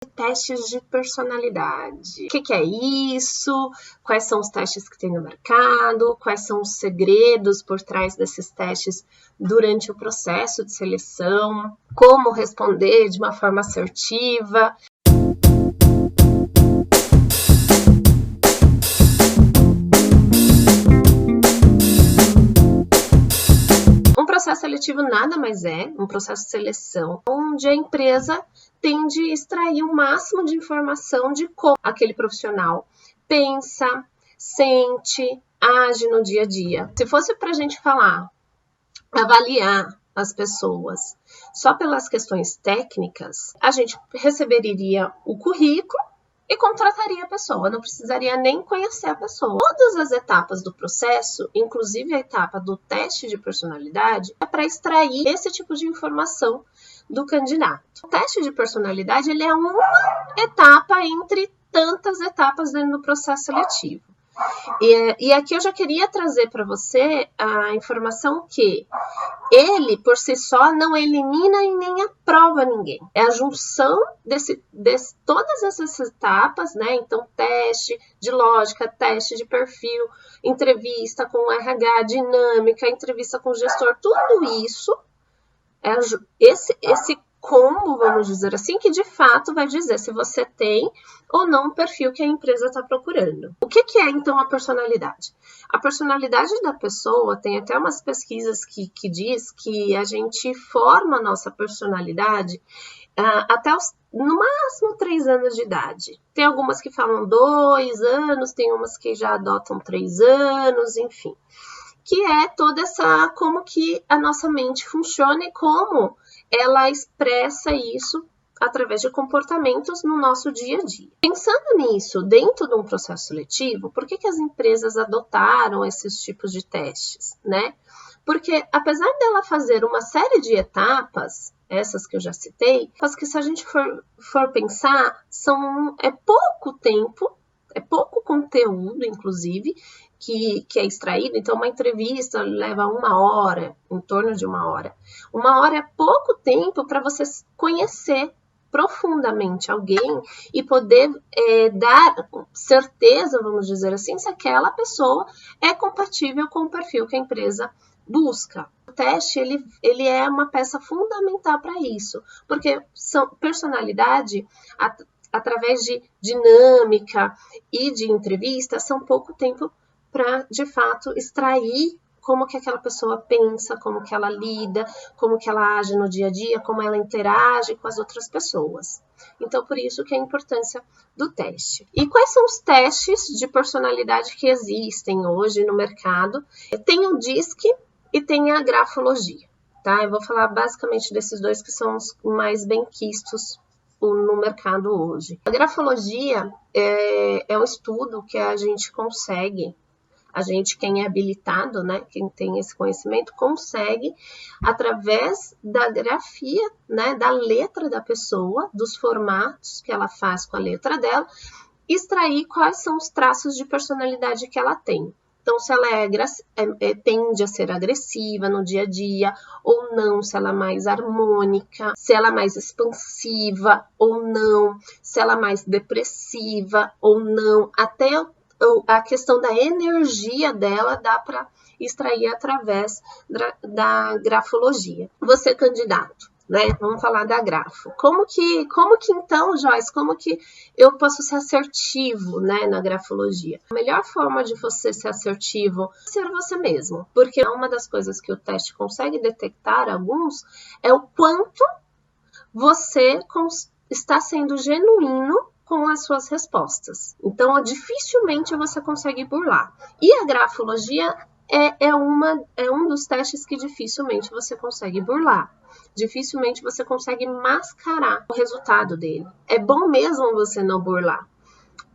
Testes de personalidade. O que é isso? Quais são os testes que tem no mercado? Quais são os segredos por trás desses testes durante o processo de seleção? Como responder de uma forma assertiva? Um processo seletivo nada mais é um processo de seleção onde a empresa tende a extrair o máximo de informação de como aquele profissional pensa, sente, age no dia a dia. Se fosse para a gente avaliar as pessoas só pelas questões técnicas, a gente receberia o currículo e contrataria a pessoa, não precisaria nem conhecer a pessoa. Todas as etapas do processo, inclusive a etapa do teste de personalidade, é para extrair esse tipo de informação do candidato. O teste de personalidade ele é uma etapa entre tantas etapas dentro do processo seletivo. E aqui eu já queria trazer para você a informação que ele, por si só, não elimina e nem aprova ninguém. É a junção de todas essas etapas, né? Então, teste de lógica, teste de perfil, entrevista com o RH, dinâmica, entrevista com o gestor, tudo isso é esse combo, vamos dizer assim, que de fato vai dizer se você tem ou não o perfil que a empresa está procurando. O que é, então, a personalidade? A personalidade da pessoa, tem até umas pesquisas que diz que a gente forma a nossa personalidade até no máximo 3 anos de idade. Tem algumas que falam 2 anos, tem umas que já adotam 3 anos, enfim. Que é toda como que a nossa mente funciona e como ela expressa isso através de comportamentos no nosso dia a dia. Pensando nisso, dentro de um processo seletivo, por que as empresas adotaram esses tipos de testes, né? Porque apesar dela fazer uma série de etapas, essas que eu já citei, mas que se a gente for pensar, é pouco tempo, é pouco conteúdo, inclusive, que é extraído. Então, uma entrevista leva 1 hora, em torno de 1 hora. 1 hora é pouco tempo para você conhecer profundamente alguém e poder dar certeza, vamos dizer assim, se aquela pessoa é compatível com o perfil que a empresa busca. O teste ele é uma peça fundamental para isso, porque personalidade, através de dinâmica e de entrevista, são pouco tempo para, de fato, extrair como que aquela pessoa pensa, como que ela lida, como que ela age no dia a dia, como ela interage com as outras pessoas. Então, por isso que é a importância do teste. E quais são os testes de personalidade que existem hoje no mercado? Tem o DISC e tem a grafologia, tá? Eu vou falar basicamente desses dois que são os mais bem-quistos no mercado hoje. A grafologia é um estudo que a gente consegue, quem é habilitado, né, quem tem esse conhecimento, consegue, através da grafia, né, da letra da pessoa, dos formatos que ela faz com a letra dela, extrair quais são os traços de personalidade que ela tem. Então, se ela tende a ser agressiva no dia a dia ou não, se ela é mais harmônica, se ela é mais expansiva ou não, se ela é mais depressiva ou não, até a questão da energia dela dá para extrair através da grafologia. Você, candidato, né? Vamos falar da grafo. Como que então, Joyce, como que eu posso ser assertivo, né, na grafologia? A melhor forma de você ser assertivo é ser você mesmo, porque uma das coisas que o teste consegue detectar, alguns, é o quanto você está sendo genuíno com as suas respostas. Então, dificilmente você consegue burlar. E a grafologia é um dos testes que dificilmente você consegue burlar. Dificilmente você consegue mascarar o resultado dele. É bom mesmo você não burlar.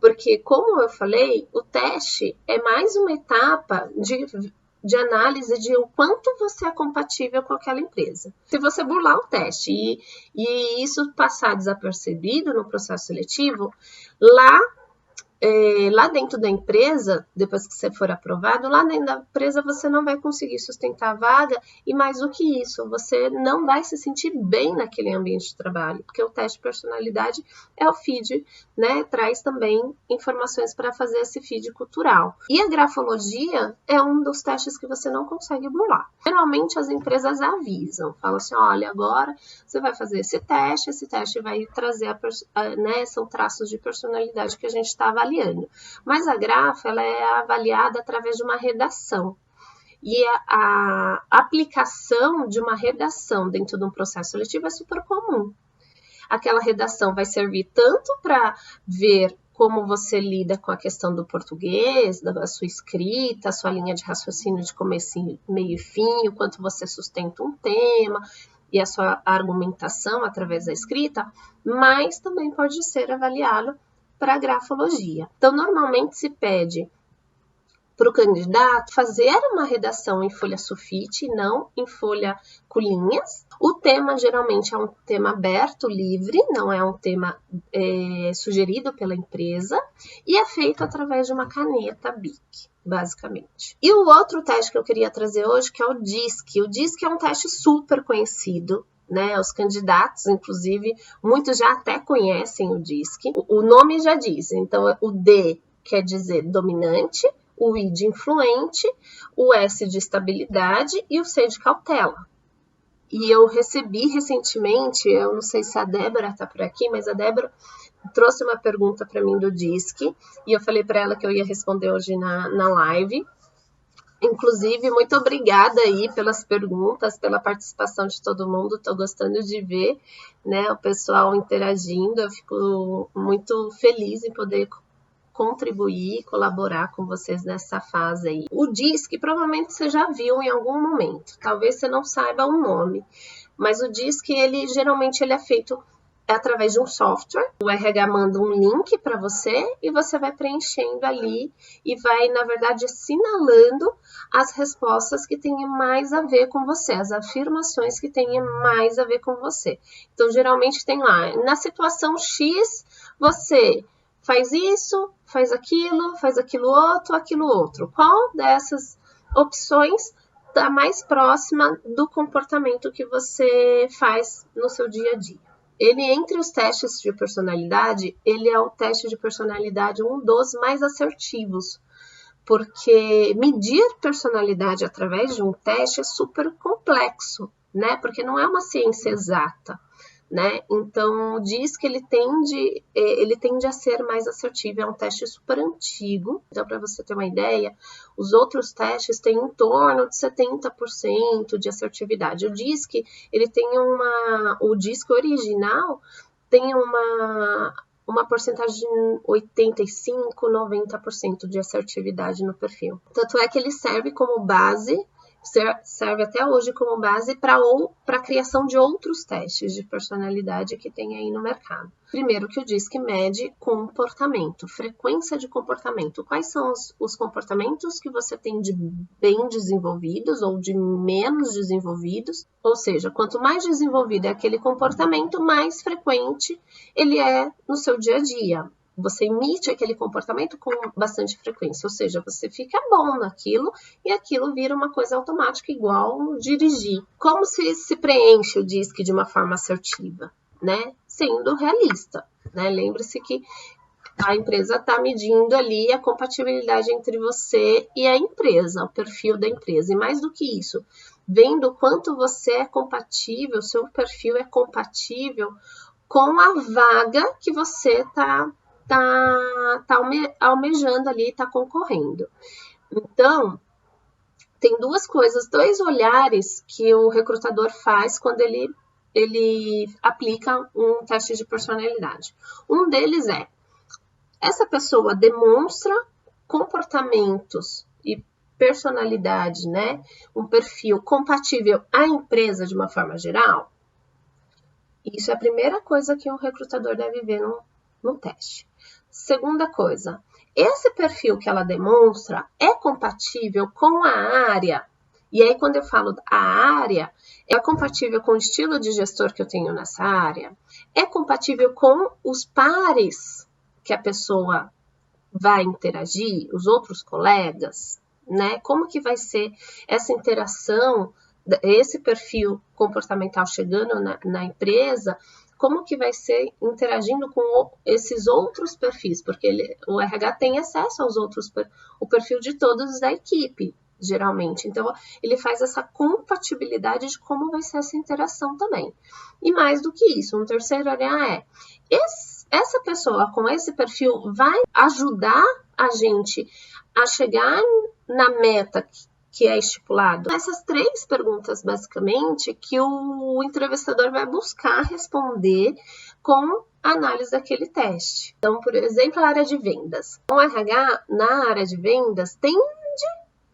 Porque, como eu falei, o teste é mais uma etapa de análise de o quanto você é compatível com aquela empresa. Se você burlar o teste e isso passar desapercebido no processo seletivo, lá lá dentro da empresa, depois que você for aprovado, lá dentro da empresa você não vai conseguir sustentar a vaga e mais do que isso, você não vai se sentir bem naquele ambiente de trabalho, porque o teste de personalidade é o feed, né? Traz também informações para fazer esse feed cultural. E a grafologia é um dos testes que você não consegue burlar. Geralmente as empresas avisam, falam assim, olha, agora você vai fazer esse teste vai trazer, né, são traços de personalidade que a gente está avaliando. Mas a grafa, ela é avaliada através de uma redação. E a aplicação de uma redação dentro de um processo seletivo é super comum. Aquela redação vai servir tanto para ver como você lida com a questão do português, da sua escrita, a sua linha de raciocínio de começo, meio e fim, o quanto você sustenta um tema e a sua argumentação através da escrita, mas também pode ser avaliado para a grafologia. Então, normalmente se pede para o candidato fazer uma redação em folha sulfite, não em folha com linhas. O tema geralmente é um tema aberto, livre, não é um tema sugerido pela empresa e é feito através de uma caneta BIC, basicamente. E o outro teste que eu queria trazer hoje, que é o DISC. O DISC é um teste super conhecido, né, os candidatos, inclusive, muitos já até conhecem o DISC. O nome já diz, então o D quer dizer dominante, o I de influente, o S de estabilidade e o C de cautela. E eu recebi recentemente, eu não sei se a Débora está por aqui, mas a Débora trouxe uma pergunta para mim do DISC e eu falei para ela que eu ia responder hoje na live. Inclusive, muito obrigada aí pelas perguntas, pela participação de todo mundo. Estou gostando de ver, né, o pessoal interagindo. Eu fico muito feliz em poder contribuir, colaborar com vocês nessa fase aí. O DISC, provavelmente você já viu em algum momento. Talvez você não saiba o nome, mas o DISC, geralmente ele é feito através de um software. O RH manda um link para você e você vai preenchendo ali e vai, na verdade, assinalando as respostas que têm mais a ver com você, as afirmações que têm mais a ver com você. Então, geralmente tem lá, na situação X, você faz isso, faz aquilo outro. Qual dessas opções está mais próxima do comportamento que você faz no seu dia a dia? Ele, entre os testes de personalidade, ele é o teste de personalidade um dos mais assertivos, porque medir personalidade através de um teste é super complexo, né? Porque não é uma ciência exata, né? Então, diz que ele tende a ser mais assertivo, é um teste super antigo. Então, para você ter uma ideia, os outros testes têm em torno de 70% de assertividade. O DISC, o DISC original tem uma porcentagem de 85%, 90% de assertividade no perfil. Tanto é que ele serve como base, serve até hoje como base para a criação de outros testes de personalidade que tem aí no mercado. Primeiro que o DISC mede comportamento, frequência de comportamento. Quais são os comportamentos que você tem de bem desenvolvidos ou de menos desenvolvidos? Ou seja, quanto mais desenvolvido é aquele comportamento, mais frequente ele é no seu dia a dia. Você emite aquele comportamento com bastante frequência, ou seja, você fica bom naquilo e aquilo vira uma coisa automática, igual dirigir. Como se preenche o DISC de uma forma assertiva, né? Sendo realista, né? Lembre-se que a empresa está medindo ali a compatibilidade entre você e a empresa, o perfil da empresa. E mais do que isso, vendo o quanto você é compatível, seu perfil é compatível com a vaga que você está almejando ali, está concorrendo. Então, tem duas coisas, dois olhares que o recrutador faz quando ele aplica um teste de personalidade. Um deles é, essa pessoa demonstra comportamentos e personalidade, né? Um perfil compatível à empresa de uma forma geral? Isso é a primeira coisa que um recrutador deve ver no teste. Segunda coisa, esse perfil que ela demonstra é compatível com a área? E aí, quando eu falo a área, é compatível com o estilo de gestor que eu tenho nessa área? É compatível com os pares que a pessoa vai interagir, os outros colegas, né? Como que vai ser essa interação, esse perfil comportamental chegando na empresa, como que vai ser interagindo com esses outros perfis, porque o RH tem acesso aos outros, o perfil de todos da equipe, geralmente. Então, ele faz essa compatibilidade de como vai ser essa interação também. E mais do que isso, um terceiro olhar essa pessoa com esse perfil vai ajudar a gente a chegar na meta que é estipulado. Essas 3 perguntas, basicamente, que o entrevistador vai buscar responder com a análise daquele teste. Então, por exemplo, a área de vendas. O RH, na área de vendas, tende,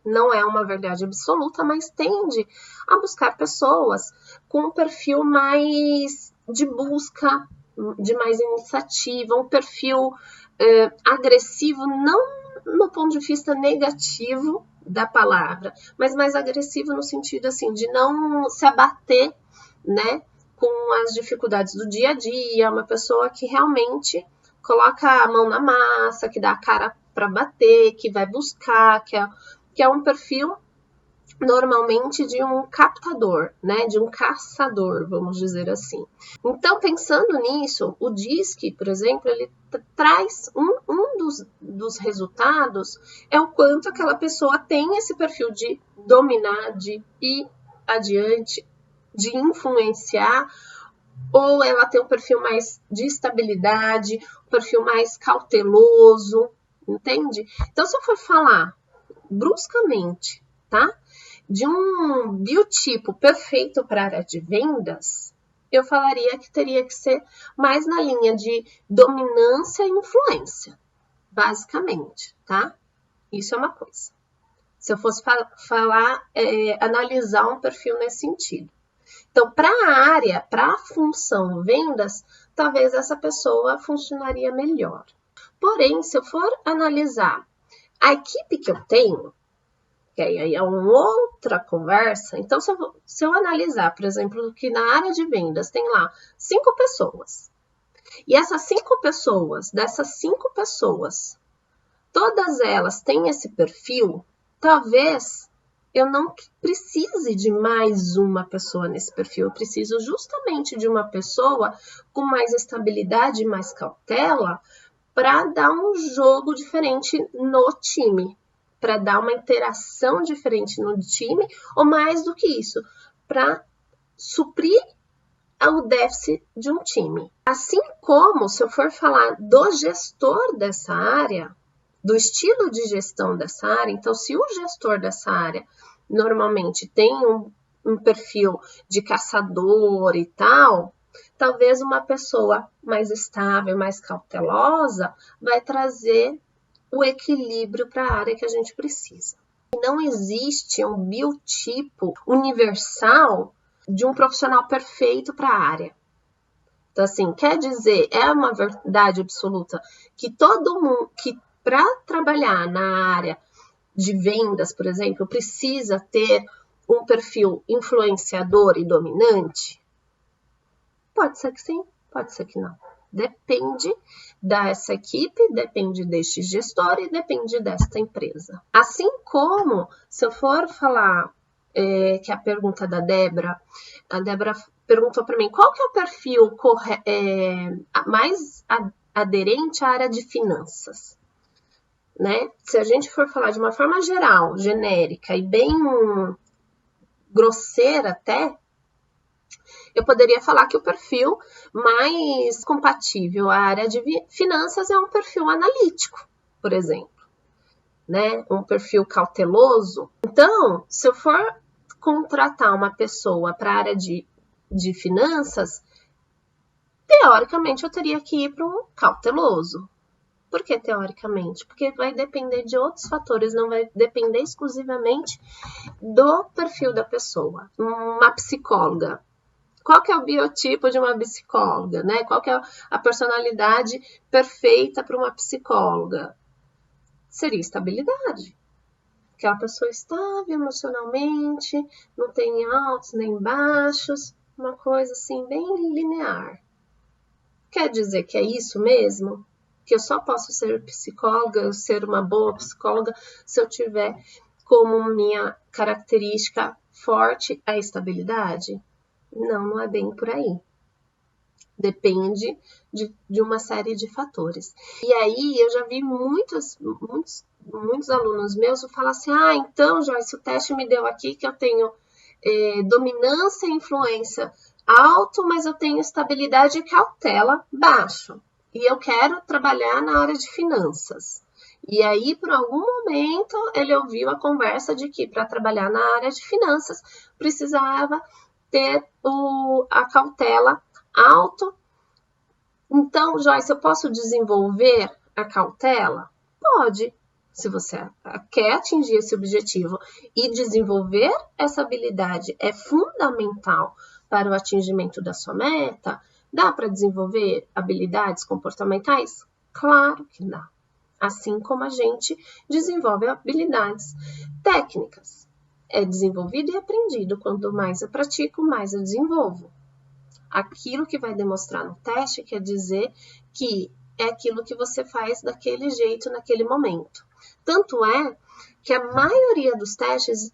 não é uma verdade absoluta, mas tende a buscar pessoas com um perfil mais de busca, de mais iniciativa, um perfil agressivo, não no ponto de vista negativo da palavra, mas mais agressivo no sentido assim de não se abater, né, com as dificuldades do dia a dia, uma pessoa que realmente coloca a mão na massa, que dá a cara para bater, que vai buscar, que é um perfil normalmente de um captador, né, de um caçador, vamos dizer assim. Então, pensando nisso, o DISC, por exemplo, ele traz um dos resultados é o quanto aquela pessoa tem esse perfil de dominar, de ir adiante, de influenciar, ou ela tem um perfil mais de estabilidade, um perfil mais cauteloso, entende? Então, se eu for falar bruscamente, tá? De um biotipo perfeito para a área de vendas, eu falaria que teria que ser mais na linha de dominância e influência, basicamente, tá? Isso é uma coisa. Se eu fosse analisar um perfil nesse sentido. Então, para a área, para a função vendas, talvez essa pessoa funcionaria melhor. Porém, se eu for analisar a equipe que eu tenho, que aí é uma outra conversa. Então, se eu analisar, por exemplo, que na área de vendas tem lá 5 pessoas, e dessas 5 pessoas, todas elas têm esse perfil, talvez eu não precise de mais uma pessoa nesse perfil, eu preciso justamente de uma pessoa com mais estabilidade e mais cautela para dar um jogo diferente no time, para dar uma interação diferente no time, ou mais do que isso, para suprir o déficit de um time. Assim como, se eu for falar do gestor dessa área, do estilo de gestão dessa área, então se o gestor dessa área normalmente tem um perfil de caçador e tal, talvez uma pessoa mais estável, mais cautelosa, vai trazer o equilíbrio para a área que a gente precisa. Não existe um biotipo universal de um profissional perfeito para a área. Então, assim, quer dizer, é uma verdade absoluta que todo mundo, que para trabalhar na área de vendas, por exemplo, precisa ter um perfil influenciador e dominante? Pode ser que sim, pode ser que não. Depende dessa equipe, depende deste gestor e depende desta empresa. Assim como, se eu for falar que a pergunta da Débora, a Débora perguntou para mim qual que é o perfil mais aderente à área de finanças, né? Se a gente for falar de uma forma geral, genérica e bem grosseira até, eu poderia falar que o perfil mais compatível à área de finanças é um perfil analítico, por exemplo, né? Um perfil cauteloso. Então, se eu for contratar uma pessoa para a área de finanças, teoricamente eu teria que ir para um cauteloso. Por que teoricamente? Porque vai depender de outros fatores, não vai depender exclusivamente do perfil da pessoa. Uma psicóloga. Qual que é o biotipo de uma psicóloga, né? Qual que é a personalidade perfeita para uma psicóloga? Seria estabilidade. Aquela pessoa estável emocionalmente, não tem altos nem baixos, uma coisa assim bem linear. Quer dizer que é isso mesmo? que eu só posso ser psicóloga, ser uma boa psicóloga, se eu tiver como minha característica forte a estabilidade? Não, não é bem por aí. Depende de uma série de fatores. E aí eu já vi muitos alunos meus falar assim, então, Joyce, o teste me deu aqui que eu tenho dominância e influência alto, mas eu tenho estabilidade e cautela baixo. E eu quero trabalhar na área de finanças. E aí, por algum momento, ele ouviu a conversa de que para trabalhar na área de finanças precisava ter a cautela alto. Então, Joyce, eu posso desenvolver a cautela? Pode. Se você quer atingir esse objetivo e desenvolver essa habilidade é fundamental para o atingimento da sua meta, dá para desenvolver habilidades comportamentais? Claro que dá. Assim como a gente desenvolve habilidades técnicas. É desenvolvido e aprendido. Quanto mais eu pratico, mais eu desenvolvo. Aquilo que vai demonstrar no teste quer dizer que é aquilo que você faz daquele jeito, naquele momento. Tanto é que a maioria dos testes,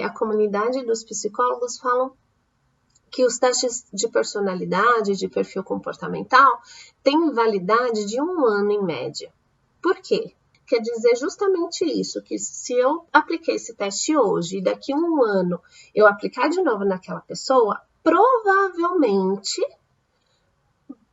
a comunidade dos psicólogos falam que os testes de personalidade, de perfil comportamental, têm validade de 1 ano em média. Por quê? Quer dizer justamente isso, que se eu apliquei esse teste hoje e daqui a 1 ano eu aplicar de novo naquela pessoa, provavelmente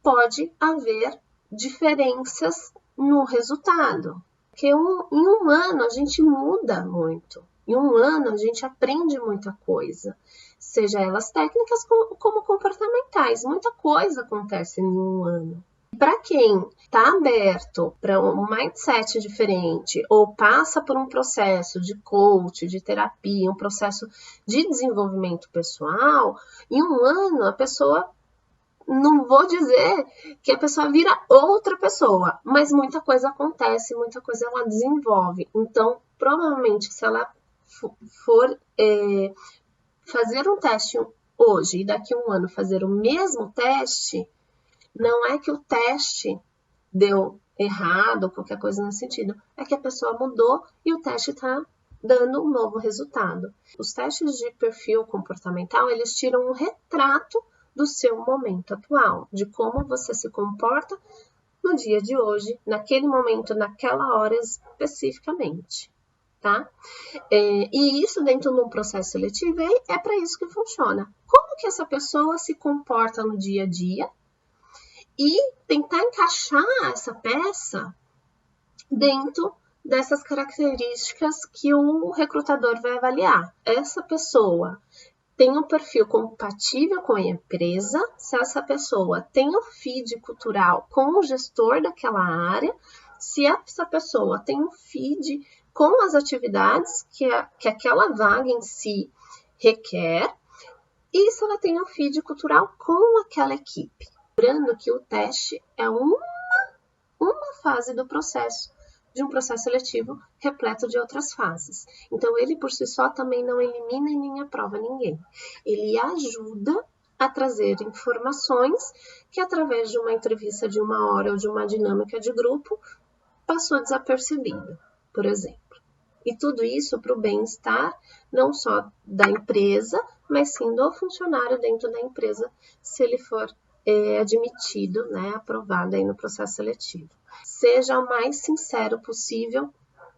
pode haver diferenças no resultado. Porque em 1 ano a gente muda muito. Em 1 ano a gente aprende muita coisa. Seja elas técnicas como comportamentais. Muita coisa acontece em 1 ano. Para quem está aberto para um mindset diferente ou passa por um processo de coach, de terapia, um processo de desenvolvimento pessoal, em 1 ano a pessoa, não vou dizer que a pessoa vira outra pessoa, mas muita coisa acontece, muita coisa ela desenvolve. Então, provavelmente, se ela for fazer um teste hoje e daqui a 1 ano fazer o mesmo teste, não é que o teste deu errado ou qualquer coisa nesse sentido, é que a pessoa mudou e o teste está dando um novo resultado. Os testes de perfil comportamental, eles tiram um retrato do seu momento atual, de como você se comporta no dia de hoje, naquele momento, naquela hora especificamente, tá? E isso dentro de um processo seletivo é para isso que funciona. Como que essa pessoa se comporta no dia a dia e tentar encaixar essa peça dentro dessas características que o recrutador vai avaliar. Essa pessoa tem um perfil compatível com a empresa, se essa pessoa tem um feed cultural com o gestor daquela área, se essa pessoa tem um feed com as atividades que aquela vaga em si requer, e se ela tem um feed cultural com aquela equipe. Lembrando que o teste é uma fase do processo, de um processo seletivo repleto de outras fases. Então, ele por si só também não elimina e nem aprova ninguém. Ele ajuda a trazer informações que, através de uma entrevista de 1 hora ou de uma dinâmica de grupo, passou desapercebido, por exemplo. E tudo isso para o bem-estar, não só da empresa, mas sim do funcionário dentro da empresa, se ele for admitido, né, aprovado aí no processo seletivo. Seja o mais sincero possível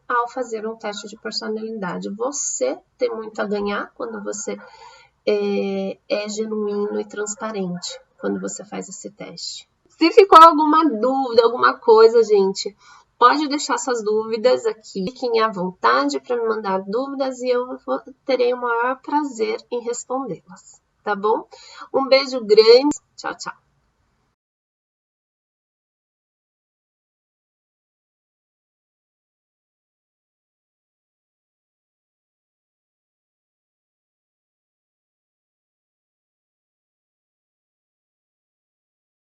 ao fazer um teste de personalidade. Você tem muito a ganhar quando você é genuíno e transparente quando você faz esse teste. Se ficou alguma dúvida, alguma coisa, gente, pode deixar suas dúvidas aqui. Fiquem à vontade para me mandar dúvidas e eu terei o maior prazer em respondê-las, tá bom? Um beijo grande. Tchau, tchau.